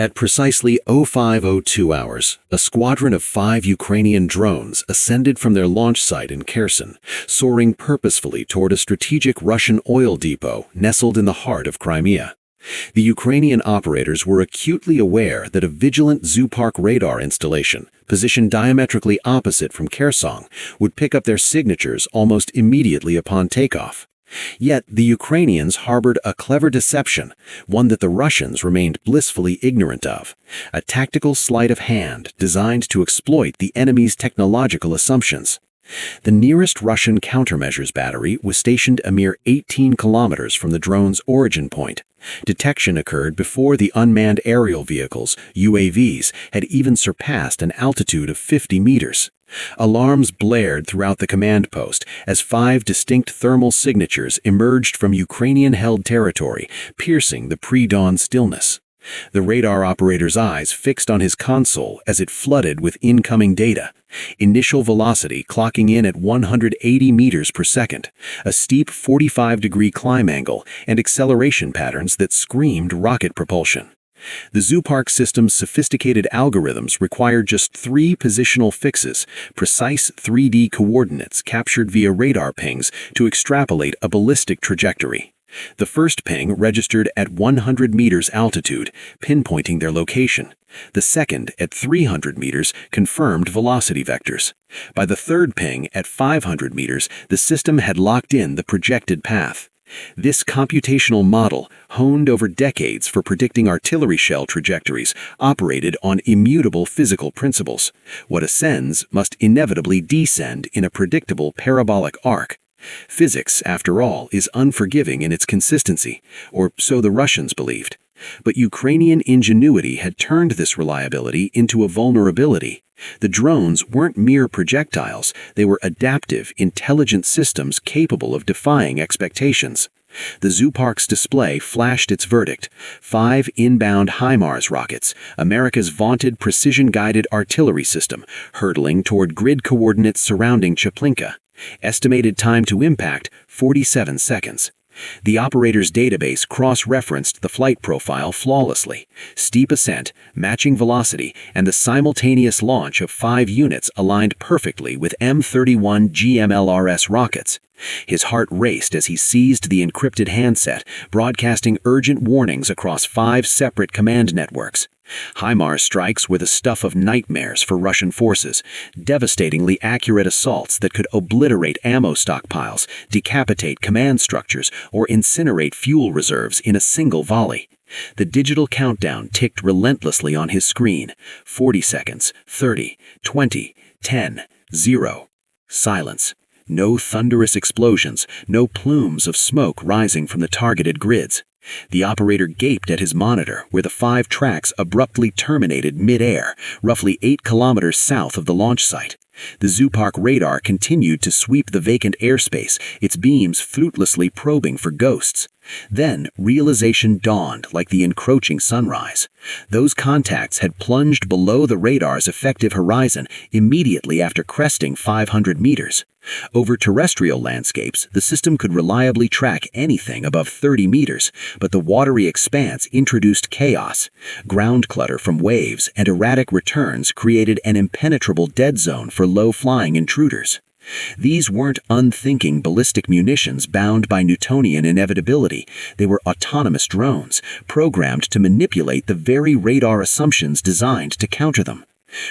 At precisely 05:02 hours, a squadron of 5 Ukrainian drones ascended from their launch site in Kherson, soaring purposefully toward a strategic Russian oil depot nestled in the heart of Crimea. The Ukrainian operators were acutely aware that a vigilant Zoopark radar installation, positioned diametrically opposite from Kherson, would pick up their signatures almost immediately upon takeoff. Yet the Ukrainians harbored a clever deception, one that the Russians remained blissfully ignorant of, a tactical sleight of hand designed to exploit the enemy's technological assumptions. The nearest Russian countermeasures battery was stationed a mere 18 kilometers from the drone's origin point. Detection occurred before the unmanned aerial vehicles, UAVs, had even surpassed an altitude of 50 meters. Alarms blared throughout the command post as 5 distinct thermal signatures emerged from Ukrainian-held territory, piercing the pre-dawn stillness. The radar operator's eyes fixed on his console as it flooded with incoming data. Initial velocity clocking in at 180 meters per second, a steep 45-degree climb angle, and acceleration patterns that screamed rocket propulsion. The Zoopark system's sophisticated algorithms required just 3 positional fixes, precise 3D coordinates captured via radar pings to extrapolate a ballistic trajectory. The first ping registered at 100 meters altitude, pinpointing their location. The second, at 300 meters, confirmed velocity vectors. By the third ping, at 500 meters, the system had locked in the projected path. This computational model, honed over decades for predicting artillery shell trajectories, operated on immutable physical principles. What ascends must inevitably descend in a predictable parabolic arc. Physics, after all, is unforgiving in its consistency, or so the Russians believed. But Ukrainian ingenuity had turned this reliability into a vulnerability. The drones weren't mere projectiles, they were adaptive, intelligent systems capable of defying expectations. The Zoopark's display flashed its verdict: 5 inbound HIMARS rockets, America's vaunted precision-guided artillery system, hurtling toward grid coordinates surrounding Chaplinka. Estimated time to impact, 47 seconds. The operator's database cross-referenced the flight profile flawlessly: steep ascent, matching velocity, and the simultaneous launch of 5 units aligned perfectly with M31 GMLRS rockets. His heart raced as he seized the encrypted handset, broadcasting urgent warnings across 5 separate command networks. HIMARS strikes were the stuff of nightmares for Russian forces, devastatingly accurate assaults that could obliterate ammo stockpiles, decapitate command structures, or incinerate fuel reserves in a single volley. The digital countdown ticked relentlessly on his screen: 40 seconds, 30, 20, 10, 0. Silence. No thunderous explosions, no plumes of smoke rising from the targeted grids. The operator gaped at his monitor, where the 5 tracks abruptly terminated mid-air, roughly 8 kilometers south of the launch site. The Zoopark radar continued to sweep the vacant airspace, its beams fruitlessly probing for ghosts. Then, realization dawned like the encroaching sunrise. Those contacts had plunged below the radar's effective horizon immediately after cresting 500 meters. Over terrestrial landscapes, the system could reliably track anything above 30 meters, but the watery expanse introduced chaos. Ground clutter from waves and erratic returns created an impenetrable dead zone for low-flying intruders. These weren't unthinking ballistic munitions bound by Newtonian inevitability. They were autonomous drones, programmed to manipulate the very radar assumptions designed to counter them.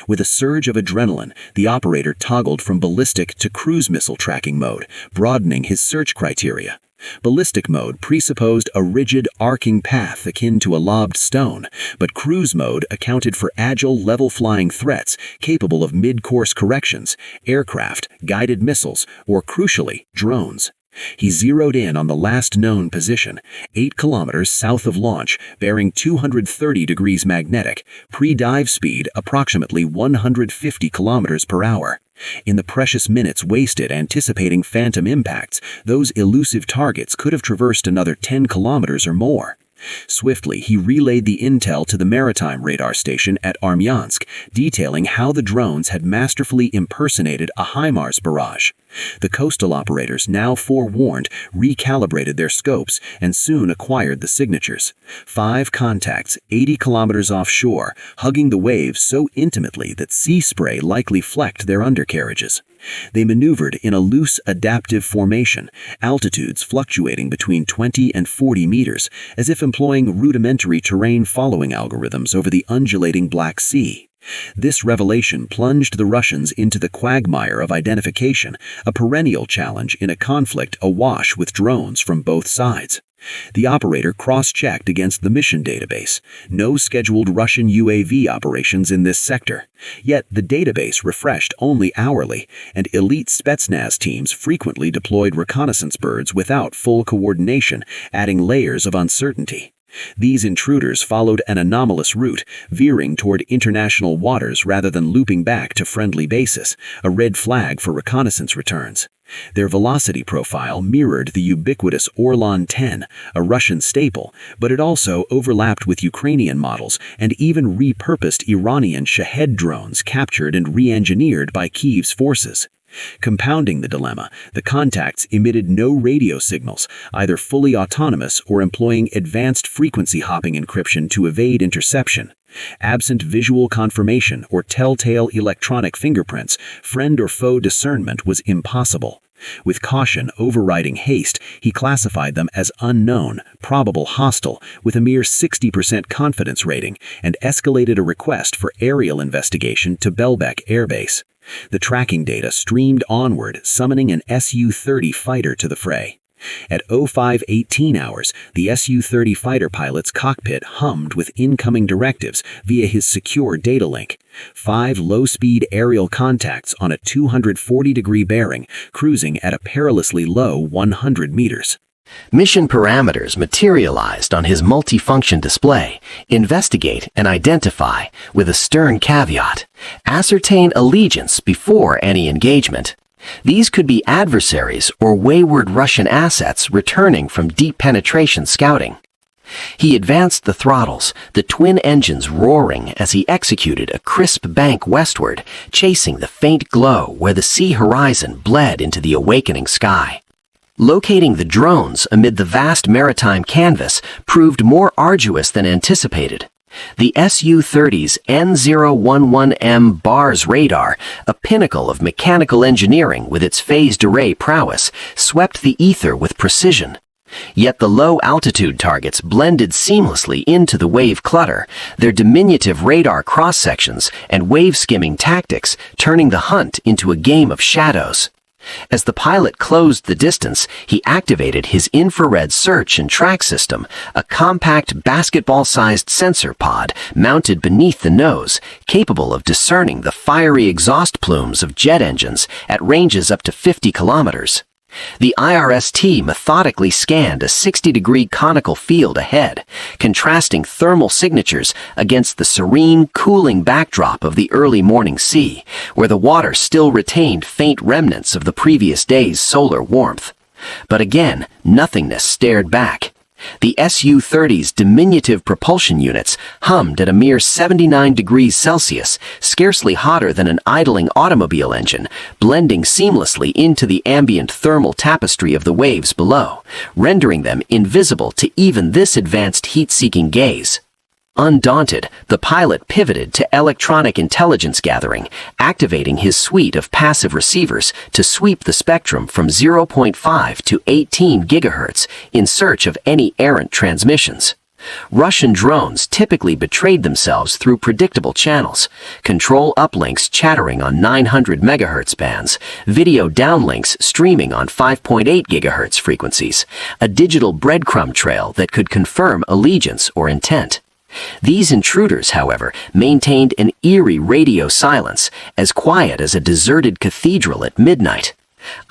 With a surge of adrenaline, the operator toggled from ballistic to cruise missile tracking mode, broadening his search criteria. Ballistic mode presupposed a rigid, arcing path akin to a lobbed stone, but cruise mode accounted for agile, level-flying threats capable of mid-course corrections: aircraft, guided missiles, or, crucially, drones. He zeroed in on the last known position, 8 kilometers south of launch, bearing 230 degrees magnetic, pre-dive speed approximately 150 kilometers per hour. In the precious minutes wasted anticipating phantom impacts, those elusive targets could have traversed another 10 kilometers or more. Swiftly, he relayed the intel to the maritime radar station at Armyansk, detailing how the drones had masterfully impersonated a HIMARS barrage. The coastal operators, now forewarned, recalibrated their scopes and soon acquired the signatures. 5 contacts, 80 kilometers offshore, hugging the waves so intimately that sea spray likely flecked their undercarriages. They maneuvered in a loose, adaptive formation, altitudes fluctuating between 20 and 40 meters, as if employing rudimentary terrain following algorithms over the undulating Black Sea. This revelation plunged the Russians into the quagmire of identification, a perennial challenge in a conflict awash with drones from both sides. The operator cross-checked against the mission database. No scheduled Russian UAV operations in this sector. Yet the database refreshed only hourly, and elite Spetsnaz teams frequently deployed reconnaissance birds without full coordination, adding layers of uncertainty. These intruders followed an anomalous route, veering toward international waters rather than looping back to friendly bases, a red flag for reconnaissance returns. Their velocity profile mirrored the ubiquitous Orlan-10, a Russian staple, but it also overlapped with Ukrainian models and even repurposed Iranian Shahed drones captured and re-engineered by Kyiv's forces. Compounding the dilemma, the contacts emitted no radio signals, either fully autonomous or employing advanced frequency hopping encryption to evade interception. Absent visual confirmation or telltale electronic fingerprints, friend or foe discernment was impossible. With caution overriding haste, he classified them as unknown, probable hostile, with a mere 60% confidence rating, and escalated a request for aerial investigation to Belbek Air Base. The tracking data streamed onward, summoning an Su-30 fighter to the fray. At 05:18 hours, the Su-30 fighter pilot's cockpit hummed with incoming directives via his secure data link. 5 low-speed aerial contacts on a 240-degree bearing, cruising at a perilously low 100 meters. Mission parameters materialized on his multifunction display. Investigate and identify, with a stern caveat. Ascertain allegiance before any engagement. These could be adversaries or wayward Russian assets returning from deep penetration scouting. He advanced the throttles, the twin engines roaring as he executed a crisp bank westward, chasing the faint glow where the sea horizon bled into the awakening sky. Locating the drones amid the vast maritime canvas proved more arduous than anticipated. The Su-30's N011M BARS radar, a pinnacle of mechanical engineering with its phased array prowess, swept the ether with precision. Yet the low-altitude targets blended seamlessly into the wave clutter, their diminutive radar cross-sections and wave-skimming tactics turning the hunt into a game of shadows. As the pilot closed the distance, he activated his infrared search and track system, a compact basketball-sized sensor pod mounted beneath the nose, capable of discerning the fiery exhaust plumes of jet engines at ranges up to 50 kilometers. The IRST methodically scanned a 60-degree conical field ahead, contrasting thermal signatures against the serene, cooling backdrop of the early morning sea, where the water still retained faint remnants of the previous day's solar warmth. But again, nothingness stared back. The Su-30's diminutive propulsion units hummed at a mere 79 degrees Celsius, scarcely hotter than an idling automobile engine, blending seamlessly into the ambient thermal tapestry of the waves below, rendering them invisible to even this advanced heat-seeking gaze. Undaunted, the pilot pivoted to electronic intelligence gathering, activating his suite of passive receivers to sweep the spectrum from 0.5 to 18 gigahertz in search of any errant transmissions. Russian drones typically betrayed themselves through predictable channels, control uplinks chattering on 900 megahertz bands, video downlinks streaming on 5.8 gigahertz frequencies, a digital breadcrumb trail that could confirm allegiance or intent. These intruders, however, maintained an eerie radio silence, as quiet as a deserted cathedral at midnight,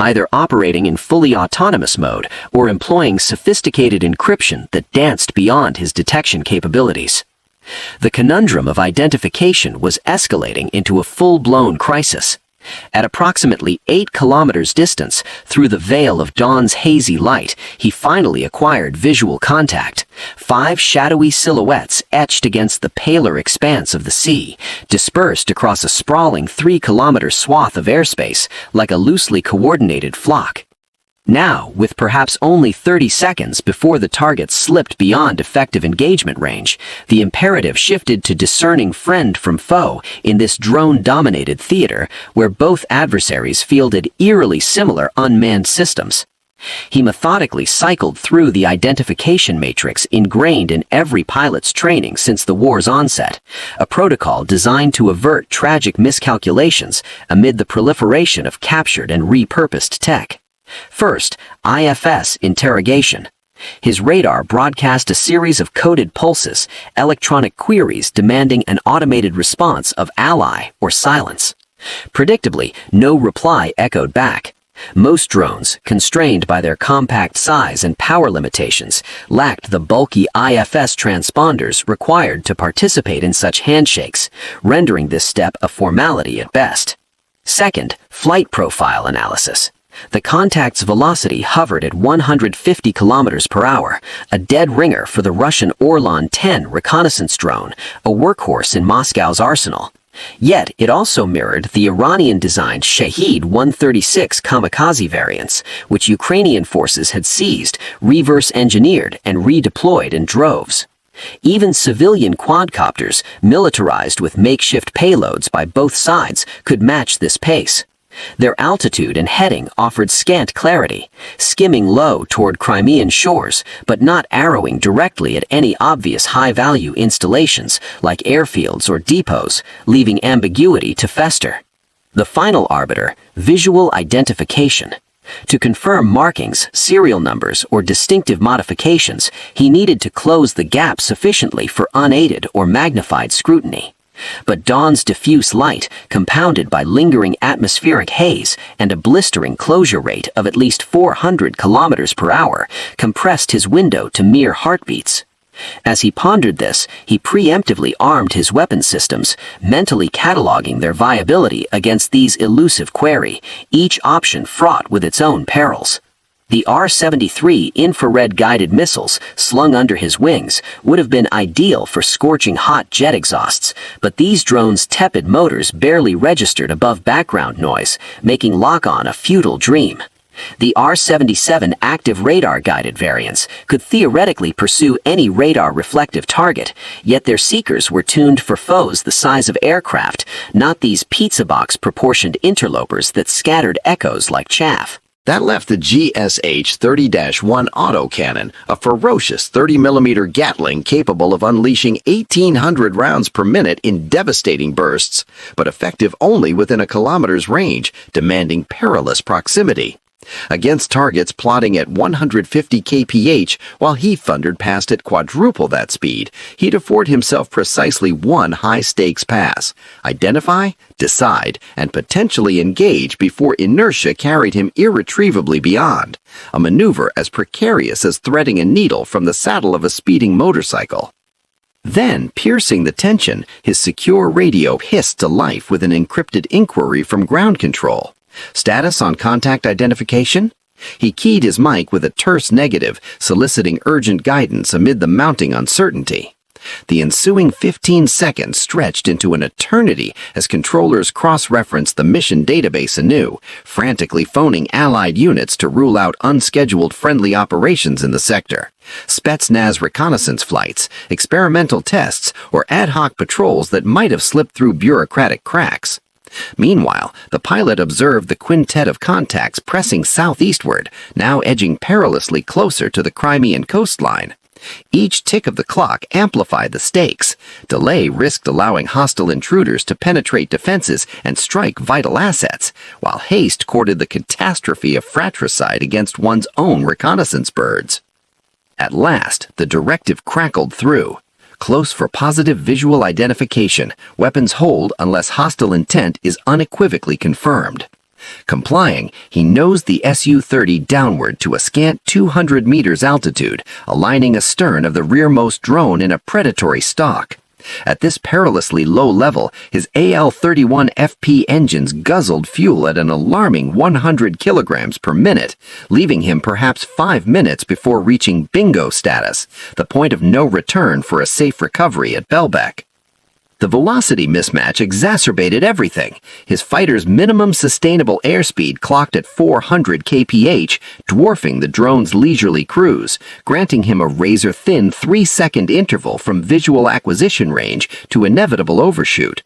either operating in fully autonomous mode or employing sophisticated encryption that danced beyond his detection capabilities. The conundrum of identification was escalating into a full-blown crisis. At approximately 8 kilometers distance, through the veil of dawn's hazy light, he finally acquired visual contact. 5 shadowy silhouettes etched against the paler expanse of the sea, dispersed across a sprawling 3-kilometer swath of airspace like a loosely coordinated flock. Now, with perhaps only 30 seconds before the target slipped beyond effective engagement range, the imperative shifted to discerning friend from foe in this drone-dominated theater where both adversaries fielded eerily similar unmanned systems. He methodically cycled through the identification matrix ingrained in every pilot's training since the war's onset, a protocol designed to avert tragic miscalculations amid the proliferation of captured and repurposed tech. First, IFS interrogation. His radar broadcast a series of coded pulses, electronic queries demanding an automated response of ally or silence. Predictably, no reply echoed back. Most drones, constrained by their compact size and power limitations, lacked the bulky IFS transponders required to participate in such handshakes, rendering this step a formality at best. Second, flight profile analysis. The contact's velocity hovered at 150 kilometers per hour, a dead ringer for the Russian Orlan-10 reconnaissance drone, a workhorse in Moscow's arsenal. Yet it also mirrored the Iranian-designed Shahed-136 kamikaze variants, which Ukrainian forces had seized, reverse-engineered, and redeployed in droves. Even civilian quadcopters, militarized with makeshift payloads by both sides, could match this pace. Their altitude and heading offered scant clarity, skimming low toward Crimean shores, but not arrowing directly at any obvious high-value installations like airfields or depots, leaving ambiguity to fester. The final arbiter, visual identification. To confirm markings, serial numbers, or distinctive modifications, he needed to close the gap sufficiently for unaided or magnified scrutiny. But dawn's diffuse light, compounded by lingering atmospheric haze and a blistering closure rate of at least 400 kilometers per hour, compressed his window to mere heartbeats. As he pondered this, he preemptively armed his weapon systems, mentally cataloging their viability against these elusive quarry, each option fraught with its own perils. The R-73 infrared-guided missiles slung under his wings would have been ideal for scorching hot jet exhausts, but these drones' tepid motors barely registered above background noise, making lock-on a futile dream. The R-77 active radar-guided variants could theoretically pursue any radar-reflective target, yet their seekers were tuned for foes the size of aircraft, not these pizza box-proportioned interlopers that scattered echoes like chaff. That left the GSH-30-1 autocannon, a ferocious 30mm Gatling capable of unleashing 1,800 rounds per minute in devastating bursts, but effective only within a kilometer's range, demanding perilous proximity. Against targets plotting at 150 kph, while he thundered past at quadruple that speed, he'd afford himself precisely one high-stakes pass: identify, decide, and potentially engage before inertia carried him irretrievably beyond, a maneuver as precarious as threading a needle from the saddle of a speeding motorcycle. Then, piercing the tension, his secure radio hissed to life with an encrypted inquiry from ground control. Status on contact identification? He keyed his mic with a terse negative, soliciting urgent guidance amid the mounting uncertainty. The ensuing 15 seconds stretched into an eternity as controllers cross-referenced the mission database anew, frantically phoning Allied units to rule out unscheduled friendly operations in the sector. Spetsnaz reconnaissance flights, experimental tests, or ad hoc patrols that might have slipped through bureaucratic cracks. Meanwhile, the pilot observed the quintet of contacts pressing southeastward, now edging perilously closer to the Crimean coastline. Each tick of the clock amplified the stakes. Delay risked allowing hostile intruders to penetrate defenses and strike vital assets, while haste courted the catastrophe of fratricide against one's own reconnaissance birds. At last, the directive crackled through. Close for positive visual identification. Weapons hold unless hostile intent is unequivocally confirmed. Complying, he nosed the Su-30 downward to a scant 200 meters altitude, aligning astern of the rearmost drone in a predatory stalk. At this perilously low level, his AL-31FP engines guzzled fuel at an alarming 100 kilograms per minute, leaving him perhaps 5 minutes before reaching bingo status, the point of no return for a safe recovery at Belbek. The velocity mismatch exacerbated everything. His fighter's minimum sustainable airspeed clocked at 400 kph, dwarfing the drone's leisurely cruise, granting him a razor-thin 3-second interval from visual acquisition range to inevitable overshoot.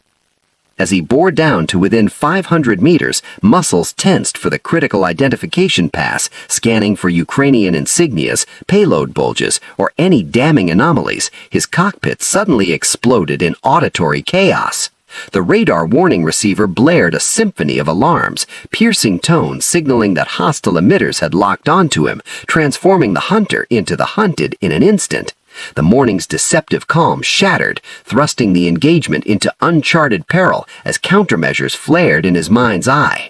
As he bore down to within 500 meters, muscles tensed for the critical identification pass, scanning for Ukrainian insignias, payload bulges, or any damning anomalies. His cockpit suddenly exploded in auditory chaos. The radar warning receiver blared a symphony of alarms, piercing tones signaling that hostile emitters had locked onto him, transforming the hunter into the hunted in an instant. The morning's deceptive calm shattered, thrusting the engagement into uncharted peril as countermeasures flared in his mind's eye.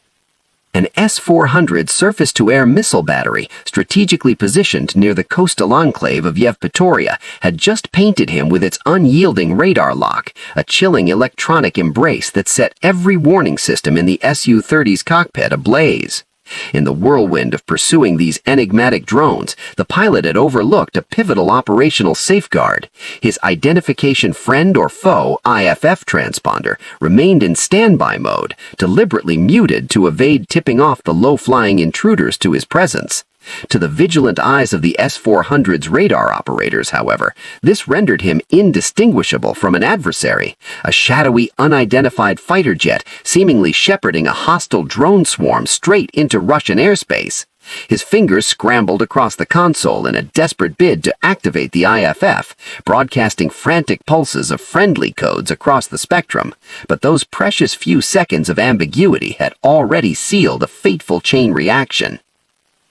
An S-400 surface-to-air missile battery, strategically positioned near the coastal enclave of Yevpatoria, had just painted him with its unyielding radar lock, a chilling electronic embrace that set every warning system in the Su-30's cockpit ablaze. In the whirlwind of pursuing these enigmatic drones, the pilot had overlooked a pivotal operational safeguard. His identification friend or foe IFF transponder remained in standby mode, deliberately muted to evade tipping off the low-flying intruders to his presence. To the vigilant eyes of the S-400's radar operators, however, this rendered him indistinguishable from an adversary, a shadowy, unidentified fighter jet seemingly shepherding a hostile drone swarm straight into Russian airspace. His fingers scrambled across the console in a desperate bid to activate the IFF, broadcasting frantic pulses of friendly codes across the spectrum, but those precious few seconds of ambiguity had already sealed a fateful chain reaction.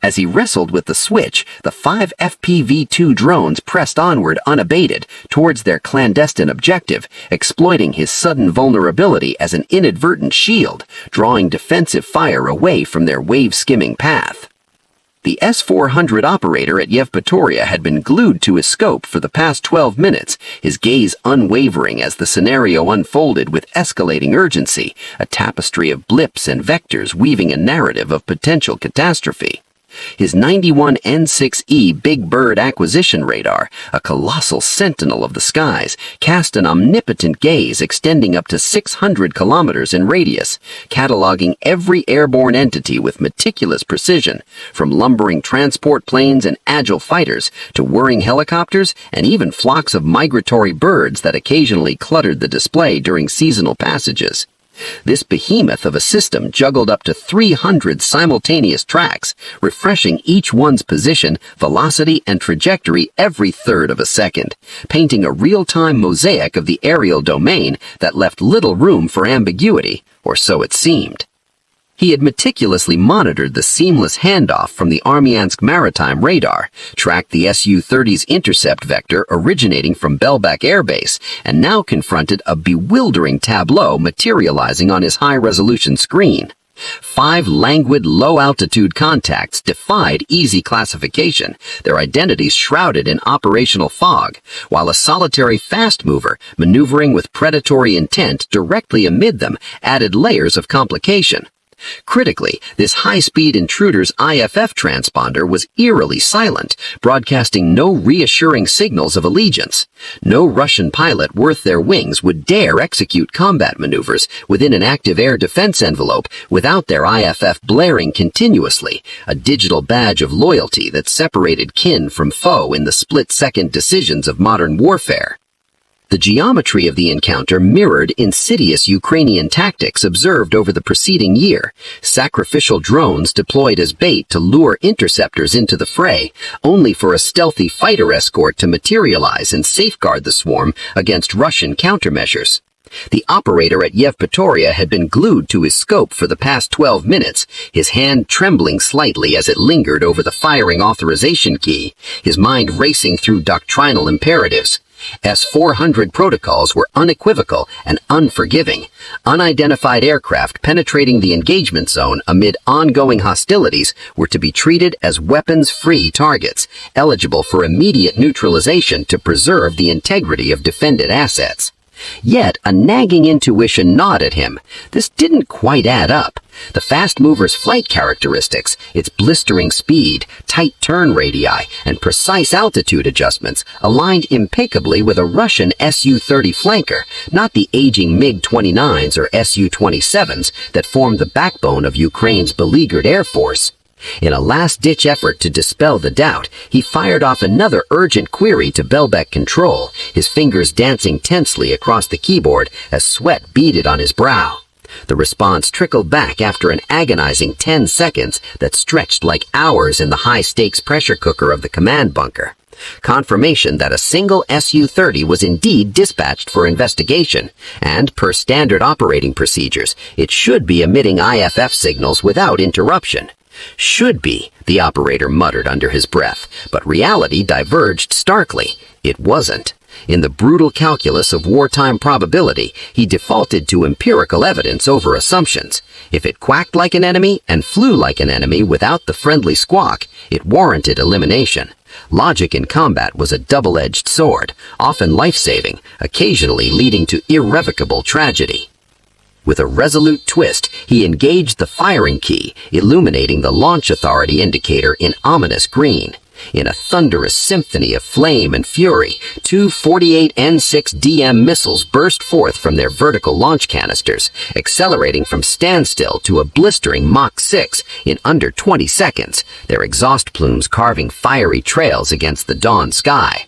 As he wrestled with the switch, the 5 FPV-2 drones pressed onward unabated towards their clandestine objective, exploiting his sudden vulnerability as an inadvertent shield, drawing defensive fire away from their wave-skimming path. The S-400 operator at Yevpatoria had been glued to his scope for the past 12 minutes, his gaze unwavering as the scenario unfolded with escalating urgency, a tapestry of blips and vectors weaving a narrative of potential catastrophe. His 91 N6E Big Bird acquisition radar, a colossal sentinel of the skies, cast an omnipotent gaze extending up to 600 kilometers in radius, cataloging every airborne entity with meticulous precision, from lumbering transport planes and agile fighters to whirring helicopters and even flocks of migratory birds that occasionally cluttered the display during seasonal passages. This behemoth of a system juggled up to 300 simultaneous tracks, refreshing each one's position, velocity, and trajectory every third of a second, painting a real-time mosaic of the aerial domain that left little room for ambiguity, or so it seemed. He had meticulously monitored the seamless handoff from the Armyansk maritime radar, tracked the Su-30's intercept vector originating from Belbek Air Base, and now confronted a bewildering tableau materializing on his high-resolution screen. 5 languid, low-altitude contacts defied easy classification, their identities shrouded in operational fog, while a solitary fast mover, maneuvering with predatory intent directly amid them, added layers of complication. Critically, this high-speed intruder's IFF transponder was eerily silent, broadcasting no reassuring signals of allegiance. No Russian pilot worth their wings would dare execute combat maneuvers within an active air defense envelope without their IFF blaring continuously, a digital badge of loyalty that separated kin from foe in the split-second decisions of modern warfare. The geometry of the encounter mirrored insidious Ukrainian tactics observed over the preceding year, sacrificial drones deployed as bait to lure interceptors into the fray, only for a stealthy fighter escort to materialize and safeguard the swarm against Russian countermeasures. The operator at Yevpatoria had been glued to his scope for the past 12 minutes, his hand trembling slightly as it lingered over the firing authorization key, his mind racing through doctrinal imperatives. S-400 protocols were unequivocal and unforgiving. Unidentified aircraft penetrating the engagement zone amid ongoing hostilities were to be treated as weapons-free targets, eligible for immediate neutralization to preserve the integrity of defended assets. Yet a nagging intuition gnawed at him. This didn't quite add up. The fast mover's flight characteristics, its blistering speed, tight turn radii, and precise altitude adjustments aligned impeccably with a Russian Su-30 flanker, not the aging MiG-29s or Su-27s that formed the backbone of Ukraine's beleaguered air force. In a last-ditch effort to dispel the doubt, he fired off another urgent query to Belbek Control, his fingers dancing tensely across the keyboard as sweat beaded on his brow. The response trickled back after an agonizing 10 seconds that stretched like hours in the high-stakes pressure cooker of the command bunker. Confirmation that a single Su-30 was indeed dispatched for investigation, and per standard operating procedures, it should be emitting IFF signals without interruption. Should be, the operator muttered under his breath, but reality diverged starkly. It wasn't. In the brutal calculus of wartime probability, he defaulted to empirical evidence over assumptions. If it quacked like an enemy and flew like an enemy without the friendly squawk, it warranted elimination. Logic in combat was a double-edged sword, often life-saving, occasionally leading to irrevocable tragedy. With a resolute twist, he engaged the firing key, illuminating the launch authority indicator in ominous green. In a thunderous symphony of flame and fury, two 48 N6DM missiles burst forth from their vertical launch canisters, accelerating from standstill to a blistering Mach 6 in under 20 seconds, their exhaust plumes carving fiery trails against the dawn sky.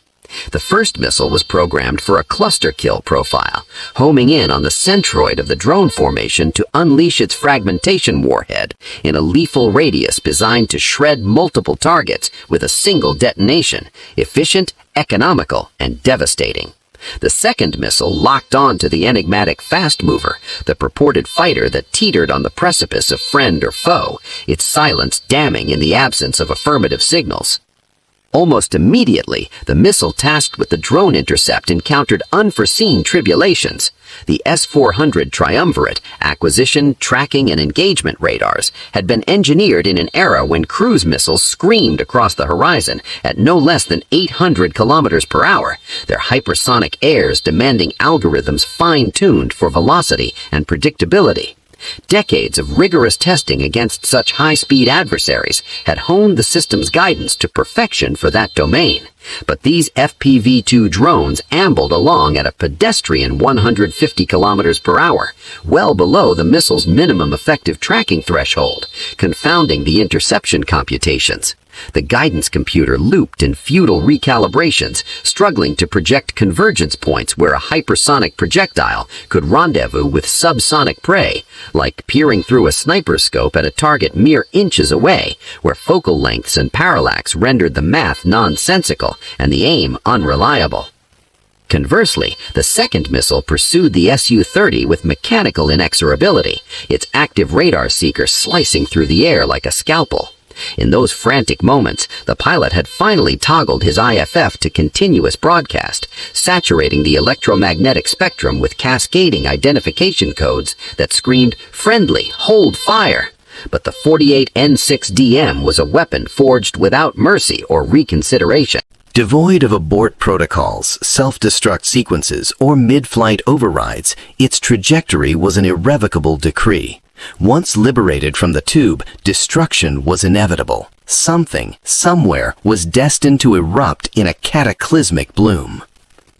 The first missile was programmed for a cluster kill profile, homing in on the centroid of the drone formation to unleash its fragmentation warhead in a lethal radius designed to shred multiple targets with a single detonation, efficient, economical, and devastating. The second missile locked on to the enigmatic fast mover, the purported fighter that teetered on the precipice of friend or foe, its silence damning in the absence of affirmative signals. Almost immediately, the missile tasked with the drone intercept encountered unforeseen tribulations. The S-400 triumvirate, acquisition, tracking, and engagement radars, had been engineered in an era when cruise missiles screamed across the horizon at no less than 800 kilometers per hour, their hypersonic airs demanding algorithms fine-tuned for velocity and predictability. Decades of rigorous testing against such high-speed adversaries had honed the system's guidance to perfection for that domain. But these FPV-2 drones ambled along at a pedestrian 150 kilometers per hour, well below the missile's minimum effective tracking threshold, confounding the interception computations. The guidance computer looped in futile recalibrations, struggling to project convergence points where a hypersonic projectile could rendezvous with subsonic prey, like peering through a sniper scope at a target mere inches away, where focal lengths and parallax rendered the math nonsensical and the aim unreliable. Conversely, the second missile pursued the Su-30 with mechanical inexorability, its active radar seeker slicing through the air like a scalpel. In those frantic moments, the pilot had finally toggled his IFF to continuous broadcast, saturating the electromagnetic spectrum with cascading identification codes that screamed, "Friendly, hold fire!" But the 48 N6DM was a weapon forged without mercy or reconsideration. Devoid of abort protocols, self-destruct sequences, or mid-flight overrides, its trajectory was an irrevocable decree. Once liberated from the tube, destruction was inevitable. Something, somewhere, was destined to erupt in a cataclysmic bloom.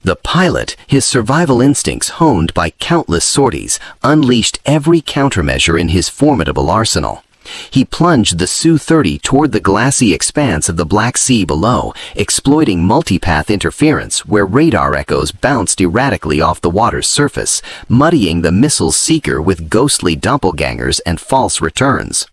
The pilot, his survival instincts honed by countless sorties, unleashed every countermeasure in his formidable arsenal. He plunged the Su-30 toward the glassy expanse of the Black Sea below, exploiting multipath interference where radar echoes bounced erratically off the water's surface, muddying the missile's seeker with ghostly doppelgangers and false returns.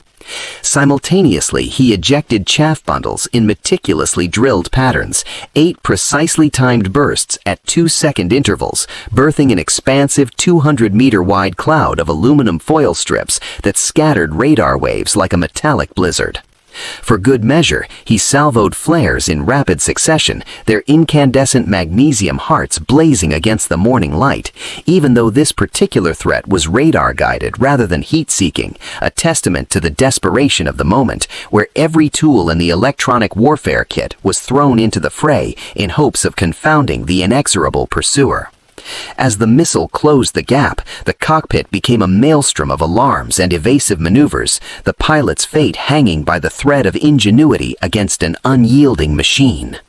Simultaneously, he ejected chaff bundles in meticulously drilled patterns, 8 precisely timed bursts at 2-second intervals, birthing an expansive 200-meter-wide cloud of aluminum foil strips that scattered radar waves like a metallic blizzard. For good measure, he salvoed flares in rapid succession, their incandescent magnesium hearts blazing against the morning light, even though this particular threat was radar-guided rather than heat-seeking, a testament to the desperation of the moment, where every tool in the electronic warfare kit was thrown into the fray in hopes of confounding the inexorable pursuer. As the missile closed the gap, the cockpit became a maelstrom of alarms and evasive maneuvers, the pilot's fate hanging by the thread of ingenuity against an unyielding machine.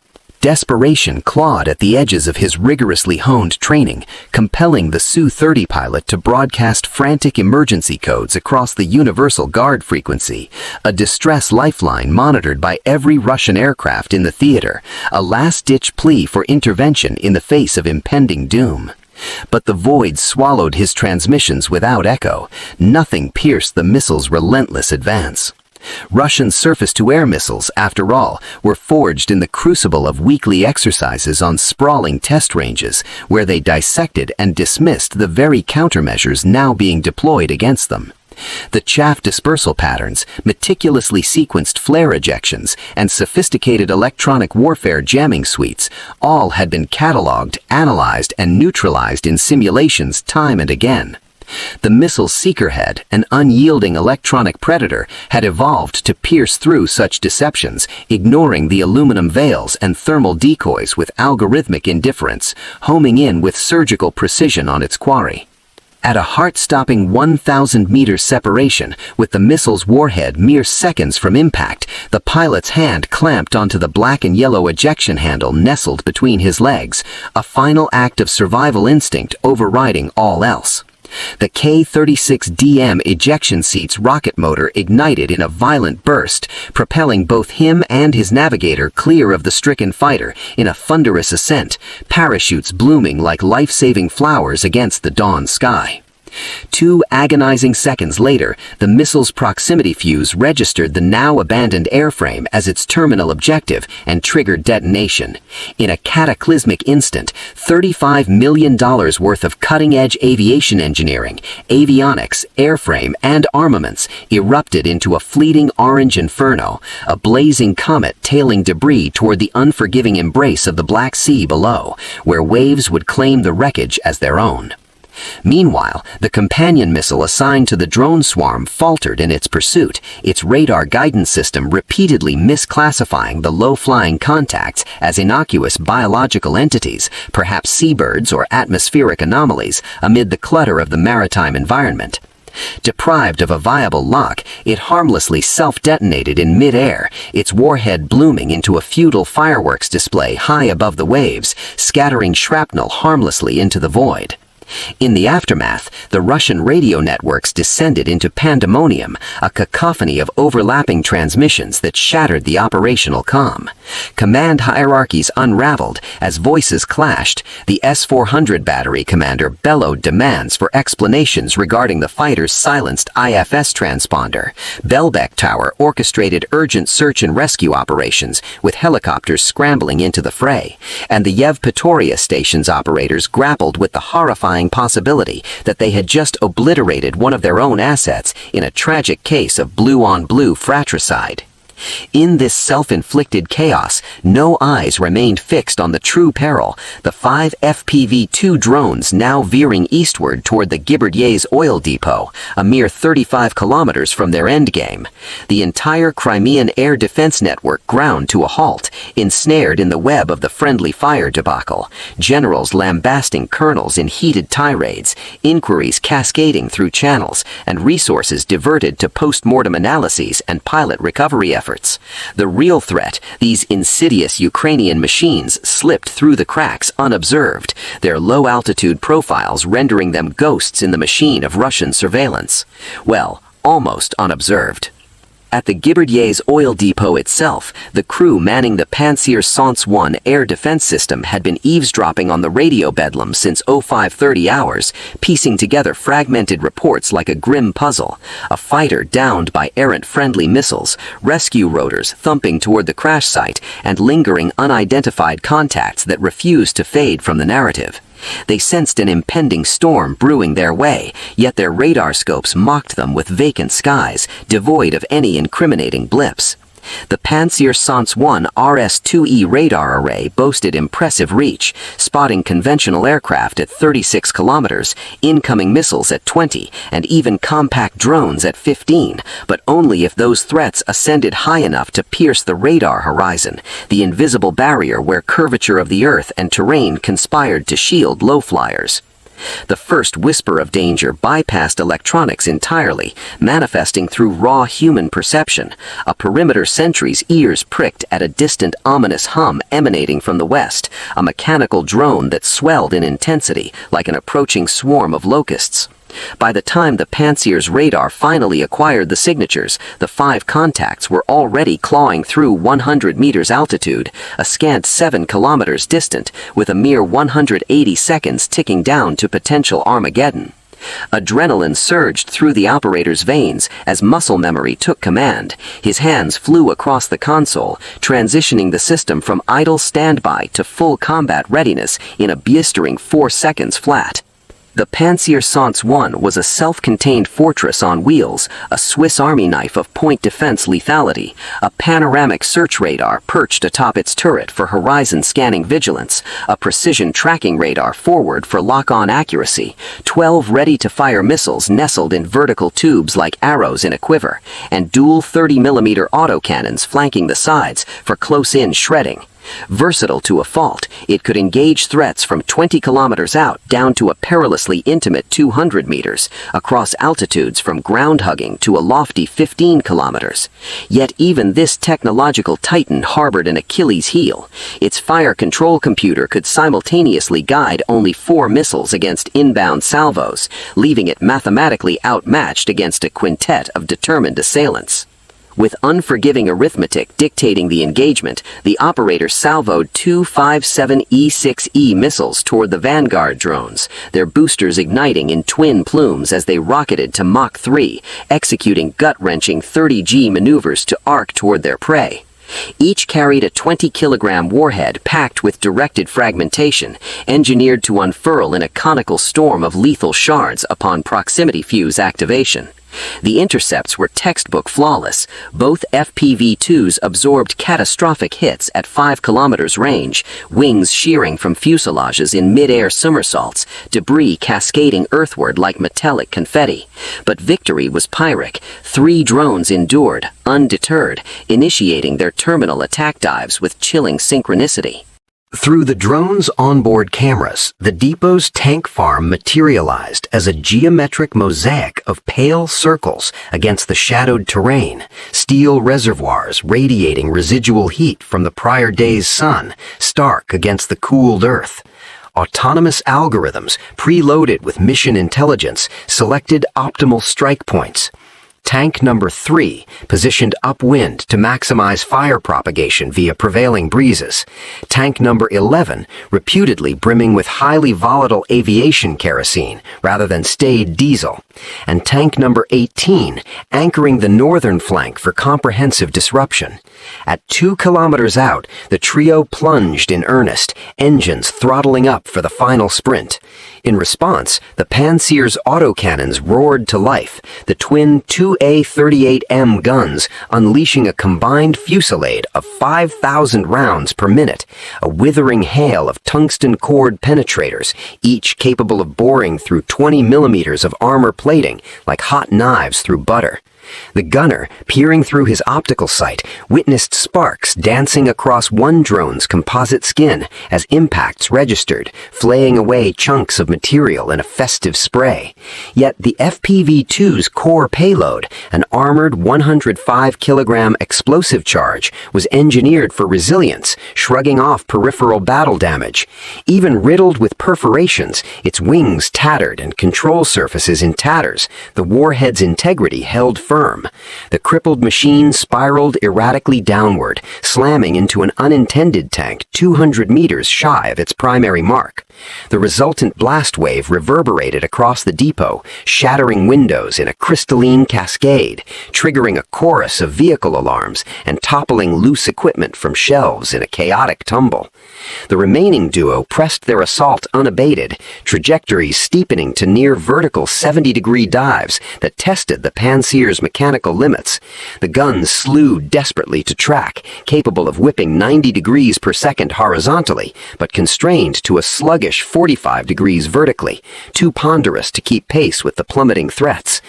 Desperation clawed at the edges of his rigorously honed training, compelling the Su-30 pilot to broadcast frantic emergency codes across the universal guard frequency, a distress lifeline monitored by every Russian aircraft in the theater, a last-ditch plea for intervention in the face of impending doom. But the void swallowed his transmissions without echo. Nothing pierced the missile's relentless advance. Russian surface-to-air missiles, after all, were forged in the crucible of weekly exercises on sprawling test ranges, where they dissected and dismissed the very countermeasures now being deployed against them. The chaff dispersal patterns, meticulously sequenced flare ejections, and sophisticated electronic warfare jamming suites all had been catalogued, analyzed, and neutralized in simulations time and again. The missile's seeker head, an unyielding electronic predator, had evolved to pierce through such deceptions, ignoring the aluminum veils and thermal decoys with algorithmic indifference, homing in with surgical precision on its quarry. At a heart-stopping 1,000-meter separation, with the missile's warhead mere seconds from impact, the pilot's hand clamped onto the black and yellow ejection handle nestled between his legs, a final act of survival instinct overriding all else. The K-36DM ejection seat's rocket motor ignited in a violent burst, propelling both him and his navigator clear of the stricken fighter in a thunderous ascent, parachutes blooming like life-saving flowers against the dawn sky. 2 agonizing seconds later, the missile's proximity fuse registered the now-abandoned airframe as its terminal objective and triggered detonation. In a cataclysmic instant, $35 million worth of cutting-edge aviation engineering, avionics, airframe, and armaments erupted into a fleeting orange inferno, a blazing comet tailing debris toward the unforgiving embrace of the Black Sea below, where waves would claim the wreckage as their own. Meanwhile, the companion missile assigned to the drone swarm faltered in its pursuit, its radar guidance system repeatedly misclassifying the low-flying contacts as innocuous biological entities, perhaps seabirds or atmospheric anomalies, amid the clutter of the maritime environment. Deprived of a viable lock, it harmlessly self-detonated in mid-air, its warhead blooming into a futile fireworks display high above the waves, scattering shrapnel harmlessly into the void. In the aftermath, the Russian radio networks descended into pandemonium, a cacophony of overlapping transmissions that shattered the operational calm. Command hierarchies unraveled as voices clashed. The S-400 battery commander bellowed demands for explanations regarding the fighter's silenced IFS transponder. Belbek Tower orchestrated urgent search and rescue operations, with helicopters scrambling into the fray. And the Yevpatoria station's operators grappled with the horrifying possibility that they had just obliterated one of their own assets in a tragic case of blue-on-blue fratricide. In this self-inflicted chaos, no eyes remained fixed on the true peril, the 5 FPV-2 drones now veering eastward toward the Giberdyez oil depot, a mere 35 kilometers from their endgame. The entire Crimean air defense network ground to a halt, ensnared in the web of the friendly fire debacle, generals lambasting colonels in heated tirades, inquiries cascading through channels, and resources diverted to post-mortem analyses and pilot recovery efforts. The real threat, these insidious Ukrainian machines, slipped through the cracks unobserved, their low-altitude profiles rendering them ghosts in the machine of Russian surveillance. Well, almost unobserved. At the Giberdyez oil depot itself, the crew manning the Pantsir Sans 1 air defense system had been eavesdropping on the radio bedlam since 0530 hours, piecing together fragmented reports like a grim puzzle. A fighter downed by errant friendly missiles, rescue rotors thumping toward the crash site, and lingering unidentified contacts that refused to fade from the narrative. They sensed an impending storm brewing their way, yet their radar scopes mocked them with vacant skies, devoid of any incriminating blips. The Pantsir Sans 1 RS-2E radar array boasted impressive reach, spotting conventional aircraft at 36 kilometers, incoming missiles at 20, and even compact drones at 15, but only if those threats ascended high enough to pierce the radar horizon, the invisible barrier where curvature of the Earth and terrain conspired to shield low-flyers. The first whisper of danger bypassed electronics entirely, manifesting through raw human perception, a perimeter sentry's ears pricked at a distant ominous hum emanating from the west, a mechanical drone that swelled in intensity like an approaching swarm of locusts. By the time the Pantsir's radar finally acquired the signatures, the 5 contacts were already clawing through 100 meters altitude, a scant 7 kilometers distant, with a mere 180 seconds ticking down to potential Armageddon. Adrenaline surged through the operator's veins as muscle memory took command. His hands flew across the console, transitioning the system from idle standby to full combat readiness in a blistering 4 seconds flat. The Pantsir Sans 1 was a self-contained fortress on wheels, a Swiss Army knife of point defense lethality, a panoramic search radar perched atop its turret for horizon-scanning vigilance, a precision tracking radar forward for lock-on accuracy, 12 ready-to-fire missiles nestled in vertical tubes like arrows in a quiver, and dual 30mm autocannons flanking the sides for close-in shredding. Versatile to a fault, it could engage threats from 20 kilometers out down to a perilously intimate 200 meters, across altitudes from ground-hugging to a lofty 15 kilometers. Yet even this technological titan harbored an Achilles heel. Its fire control computer could simultaneously guide only 4 missiles against inbound salvos, leaving it mathematically outmatched against a quintet of determined assailants. With unforgiving arithmetic dictating the engagement, the operator salvoed 2 57E6E missiles toward the Vanguard drones, their boosters igniting in twin plumes as they rocketed to Mach 3, executing gut-wrenching 30G maneuvers to arc toward their prey. Each carried a 20-kilogram warhead packed with directed fragmentation, engineered to unfurl in a conical storm of lethal shards upon proximity fuse activation. The intercepts were textbook flawless. Both FPV-2s absorbed catastrophic hits at 5 kilometers range, wings shearing from fuselages in mid-air somersaults, debris cascading earthward like metallic confetti. But victory was Pyrrhic. 3 drones endured, undeterred, initiating their terminal attack dives with chilling synchronicity. Through the drone's onboard cameras, the depot's tank farm materialized as a geometric mosaic of pale circles against the shadowed terrain, steel reservoirs radiating residual heat from the prior day's sun, stark against the cooled earth. Autonomous algorithms, preloaded with mission intelligence, selected optimal strike points. Tank number 3, positioned upwind to maximize fire propagation via prevailing breezes. Tank number 11, reputedly brimming with highly volatile aviation kerosene rather than staid diesel. And tank number 18, anchoring the northern flank for comprehensive disruption. At 2 kilometers out, the trio plunged in earnest, engines throttling up for the final sprint. In response, the Pantsir's autocannons roared to life, the twin 2A-38M guns unleashing a combined fusillade of 5,000 rounds per minute, a withering hail of tungsten cord penetrators, each capable of boring through 20 millimeters of armor plating like hot knives through butter. The gunner, peering through his optical sight, witnessed sparks dancing across one drone's composite skin as impacts registered, flaying away chunks of material in a festive spray. Yet the FPV-2's core payload, an armored 105-kilogram explosive charge, was engineered for resilience, shrugging off peripheral battle damage. Even riddled with perforations, its wings tattered and control surfaces in tatters, the warhead's integrity held firm. The crippled machine spiraled erratically downward, slamming into an unintended tank 200 meters shy of its primary mark. The resultant blast wave reverberated across the depot, shattering windows in a crystalline cascade, triggering a chorus of vehicle alarms and toppling loose equipment from shelves in a chaotic tumble. The remaining duo pressed their assault unabated, trajectories steepening to near vertical 70-degree dives that tested the Panzer's mechanical limits. The guns slewed desperately to track, capable of whipping 90 degrees per second horizontally, but constrained to a sluggish 45 degrees vertically, too ponderous to keep pace with the plummeting threats.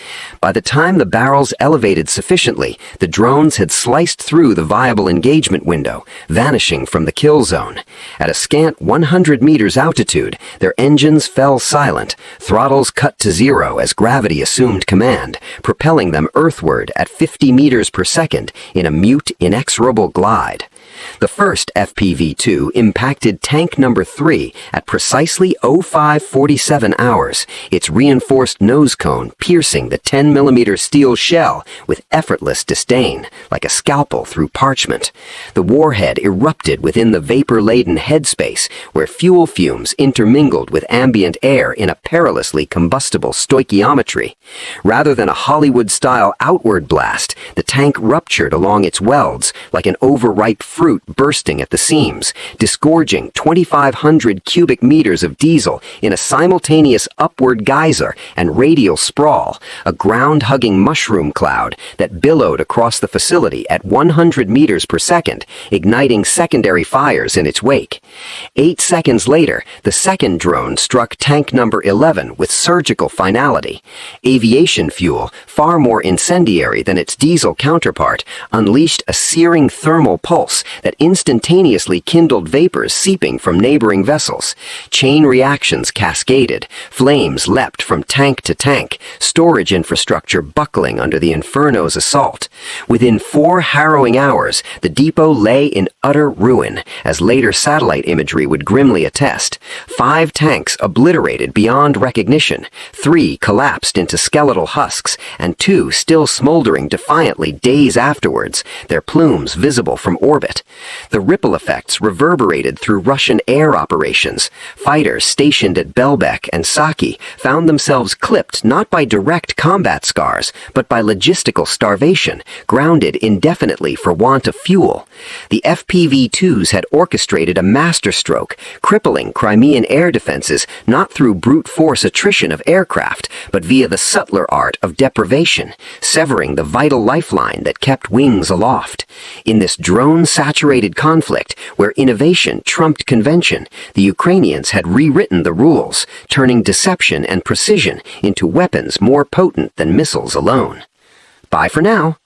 By the time the barrels elevated sufficiently, the drones had sliced through the viable engagement window, vanishing from the kill zone. At a scant 100 meters altitude, their engines fell silent, throttles cut to zero as gravity assumed command, propelling them earthward at 50 meters per second in a mute, inexorable glide. The first FPV-2 impacted tank number 3 at precisely 05:47 hours, its reinforced nose cone piercing the 10mm steel shell with effortless disdain, like a scalpel through parchment. The warhead erupted within the vapor-laden headspace, where fuel fumes intermingled with ambient air in a perilously combustible stoichiometry. Rather than a Hollywood-style outward blast, the tank ruptured along its welds like an overripe fruit bursting at the seams, disgorging 2,500 cubic meters of diesel in a simultaneous upward geyser and radial sprawl, a ground-hugging mushroom cloud that billowed across the facility at 100 meters per second, igniting secondary fires in its wake. 8 seconds later, the second drone struck tank number 11 with surgical finality. Aviation fuel, far more incendiary than its diesel counterpart, unleashed a searing thermal pulse that instantaneously kindled vapors seeping from neighboring vessels. Chain reactions cascaded, flames leapt from tank to tank, storage infrastructure buckling under the Inferno's assault. Within 4 harrowing hours, the depot lay in utter ruin, as later satellite imagery would grimly attest. 5 tanks obliterated beyond recognition, 3 collapsed into skeletal husks, and 2 still smoldering defiantly days afterwards, their plumes visible from orbit. The ripple effects reverberated through Russian air operations. Fighters stationed at Belbek and Saki found themselves clipped not by direct combat scars, but by logistical starvation, grounded indefinitely for want of fuel. The FPV-2s had orchestrated a masterstroke, crippling Crimean air defenses not through brute force attrition of aircraft, but via the subtler art of deprivation, severing the vital lifeline that kept wings aloft. In this drone-saturated conflict, where innovation trumped convention, the Ukrainians had rewritten the rules, turning deception and precision into weapons more potent than missiles alone. Bye for now.